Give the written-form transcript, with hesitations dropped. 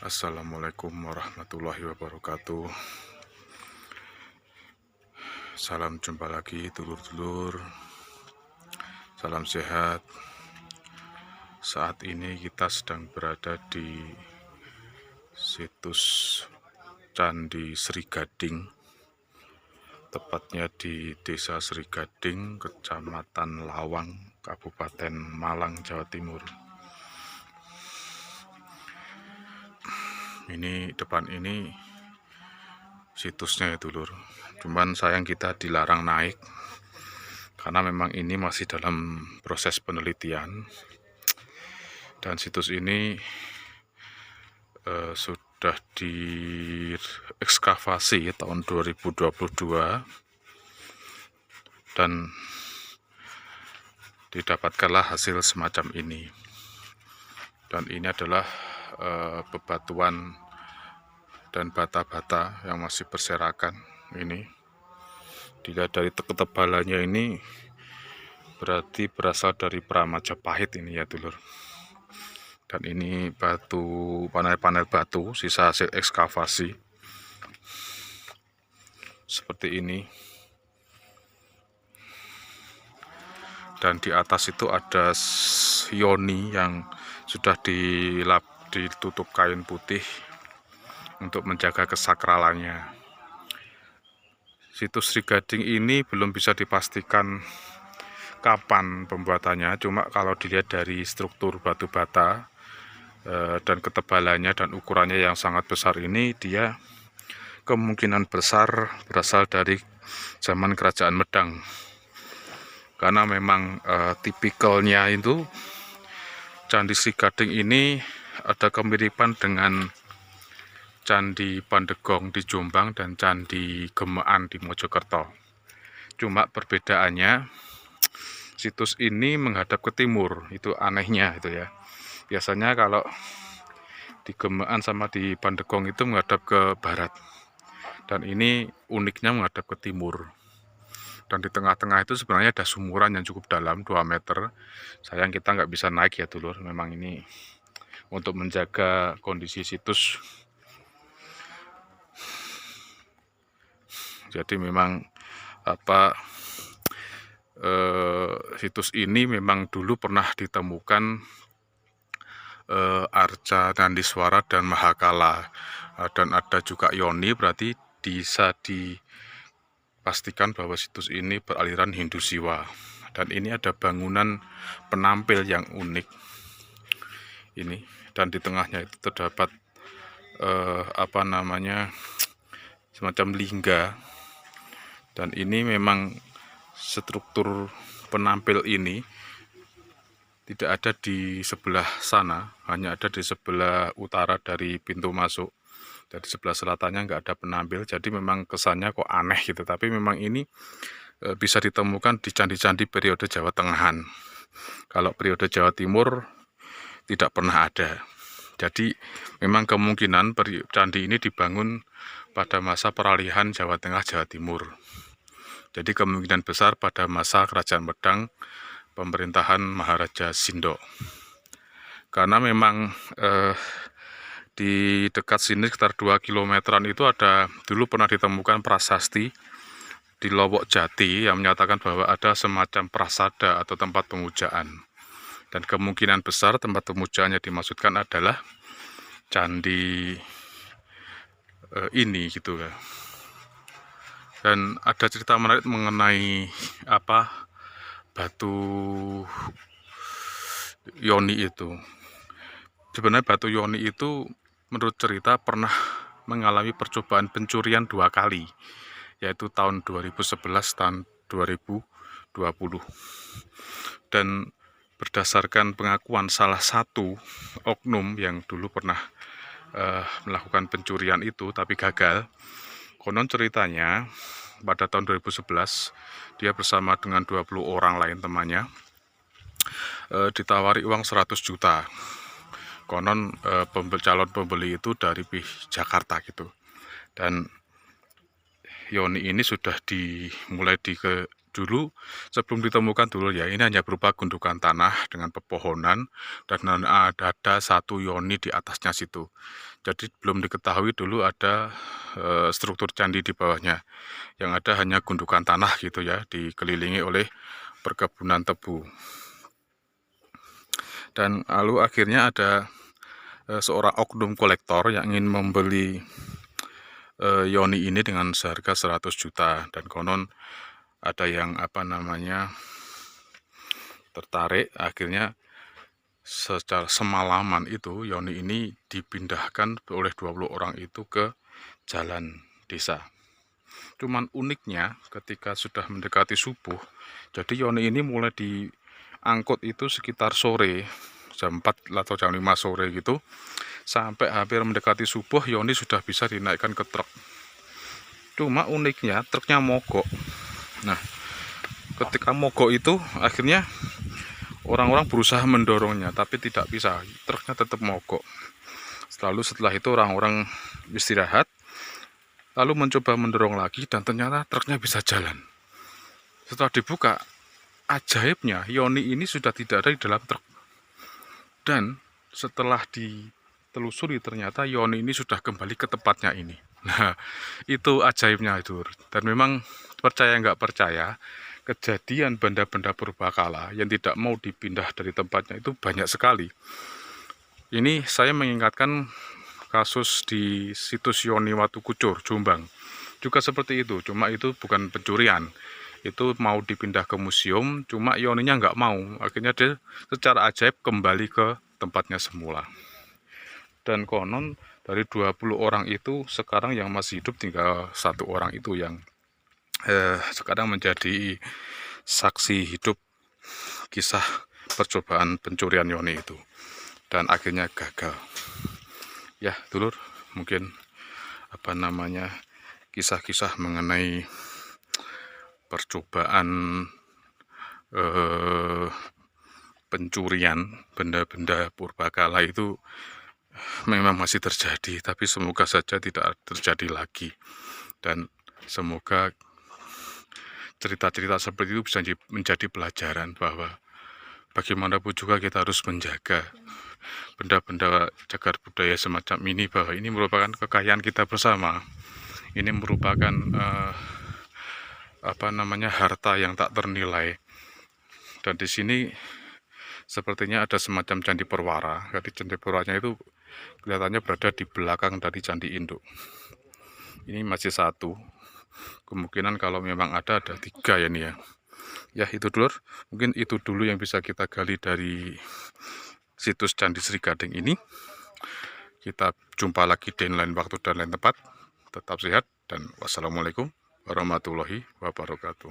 Assalamualaikum warahmatullahi wabarakatuh. Salam jumpa lagi dulur-dulur. Salam sehat. Saat ini kita sedang berada di situs Candi Sri Gading, tepatnya di Desa Sri Gading, Kecamatan Lawang, Kabupaten Malang, Jawa Timur. Ini depan ini situsnya ya dulur, cuman sayang kita dilarang naik karena memang ini masih dalam proses penelitian, dan situs ini sudah diekskavasi tahun 2022 dan didapatkanlah hasil semacam ini. Dan ini adalah bebatuan dan bata-bata yang masih berserakan. Ini dilihat dari ketebalannya, ini berarti berasal dari Majapahit ini ya dulur. Dan ini batu, panel-panel batu sisa hasil ekskavasi seperti ini. Dan di atas itu ada yoni yang sudah ditutup kain putih untuk menjaga kesakralannya. Situs Sri Gading ini belum bisa dipastikan kapan pembuatannya, cuma kalau dilihat dari struktur batu bata dan ketebalannya dan ukurannya yang sangat besar ini, dia kemungkinan besar berasal dari zaman Kerajaan Medang. Karena memang tipikalnya itu Candi Sri Gading ini ada kemiripan dengan Candi Pandegong di Jombang dan Candi Gemekan di Mojokerto. Cuma perbedaannya, situs ini menghadap ke timur, itu anehnya itu ya. Biasanya kalau di Gemekan sama di Pandegong itu menghadap ke barat, dan ini uniknya menghadap ke timur. Dan di tengah-tengah itu sebenarnya ada sumuran yang cukup dalam, 2 meter. Sayang kita nggak bisa naik ya dulur, memang ini untuk menjaga kondisi situs. Jadi memang situs ini memang dulu pernah ditemukan arca Nandiswara dan Mahakala, dan ada juga yoni, berarti bisa dipastikan bahwa situs ini beraliran Hindu Siwa. Dan ini ada bangunan penampil yang unik ini, dan di tengahnya itu terdapat semacam lingga. Dan ini memang struktur penampil ini tidak ada di sebelah sana, hanya ada di sebelah utara dari pintu masuk. Dari sebelah selatannya nggak ada penampil, jadi memang kesannya kok aneh gitu. Tapi memang ini bisa ditemukan di candi-candi periode Jawa Tengahan. Kalau periode Jawa Timur tidak pernah ada. Jadi memang kemungkinan candi ini dibangun pada masa peralihan Jawa Tengah Jawa Timur. Jadi kemungkinan besar pada masa Kerajaan Medang, pemerintahan Maharaja Sindo. Karena memang di dekat sini sekitar 2 kilometeran itu ada, dulu pernah ditemukan prasasti di Lowok Jati yang menyatakan bahwa ada semacam prasada atau tempat pemujaan. Dan kemungkinan besar tempat pemujaan yang dimaksudkan adalah candi ini gitu ya. Dan ada cerita menarik mengenai batu yoni itu. Sebenarnya batu yoni itu menurut cerita pernah mengalami percobaan pencurian 2 kali, yaitu tahun 2011 dan 2020. Dan berdasarkan pengakuan salah satu oknum yang dulu pernah melakukan pencurian itu tapi gagal, konon ceritanya pada tahun 2011 dia bersama dengan 20 orang lain temannya ditawari uang 100 juta. Konon calon pembeli itu dari Jakarta gitu. Dan yoni ini sudah mulai Dulu sebelum ditemukan dulu ya, ini hanya berupa gundukan tanah dengan pepohonan dan ada satu yoni di atasnya situ. Jadi belum diketahui dulu ada struktur candi di bawahnya. Yang ada hanya gundukan tanah gitu ya, dikelilingi oleh perkebunan tebu. Dan lalu akhirnya ada seorang oknum kolektor yang ingin membeli yoni ini dengan seharga 100 juta, dan konon ada yang tertarik. Akhirnya secara semalaman itu yoni ini dipindahkan oleh 20 orang itu ke jalan desa. Cuman uniknya ketika sudah mendekati subuh, jadi yoni ini mulai diangkut itu sekitar sore, jam 4 atau jam 5 sore gitu, sampai hampir mendekati subuh yoni sudah bisa dinaikkan ke truk. Cuma uniknya truknya mogok. Nah, ketika mogok itu akhirnya orang-orang berusaha mendorongnya, tapi tidak bisa, truknya tetap mogok. Lalu setelah itu orang-orang istirahat, lalu mencoba mendorong lagi, dan ternyata truknya bisa jalan. Setelah dibuka, ajaibnya yoni ini sudah tidak ada di dalam truk. Dan setelah ditelusuri ternyata yoni ini sudah kembali ke tempatnya ini. Nah, itu ajaibnya itu. Dan memang percaya nggak percaya, kejadian benda-benda purbakala yang tidak mau dipindah dari tempatnya itu banyak sekali. Ini saya mengingatkan kasus di situs Yoni Watu Kucur, Jombang. Juga seperti itu, cuma itu bukan pencurian. Itu mau dipindah ke museum, cuma yoninya nggak mau. Akhirnya dia secara ajaib kembali ke tempatnya semula. Dan konon dari 20 orang itu sekarang yang masih hidup tinggal 1 orang itu yang sekarang menjadi saksi hidup kisah percobaan pencurian yoni itu, dan akhirnya gagal. Ya dulur, mungkin kisah-kisah mengenai percobaan pencurian benda-benda purbakala itu memang masih terjadi, tapi semoga saja tidak terjadi lagi, dan semoga cerita-cerita seperti itu bisa menjadi pelajaran bahwa bagaimanapun juga kita harus menjaga benda-benda cagar budaya semacam ini, bahwa ini merupakan kekayaan kita bersama. Ini merupakan harta yang tak ternilai. Dan di sini sepertinya ada semacam candi perwara. Jadi candi perwaranya itu kelihatannya berada di belakang dari candi induk. Ini masih 1. Kemungkinan kalau memang ada 3 ya nih ya. Ya itu dulur, mungkin itu dulu yang bisa kita gali dari situs Candi Sri Gading ini. Kita jumpa lagi di lain waktu dan lain tempat. Tetap sehat dan wassalamualaikum warahmatullahi wabarakatuh.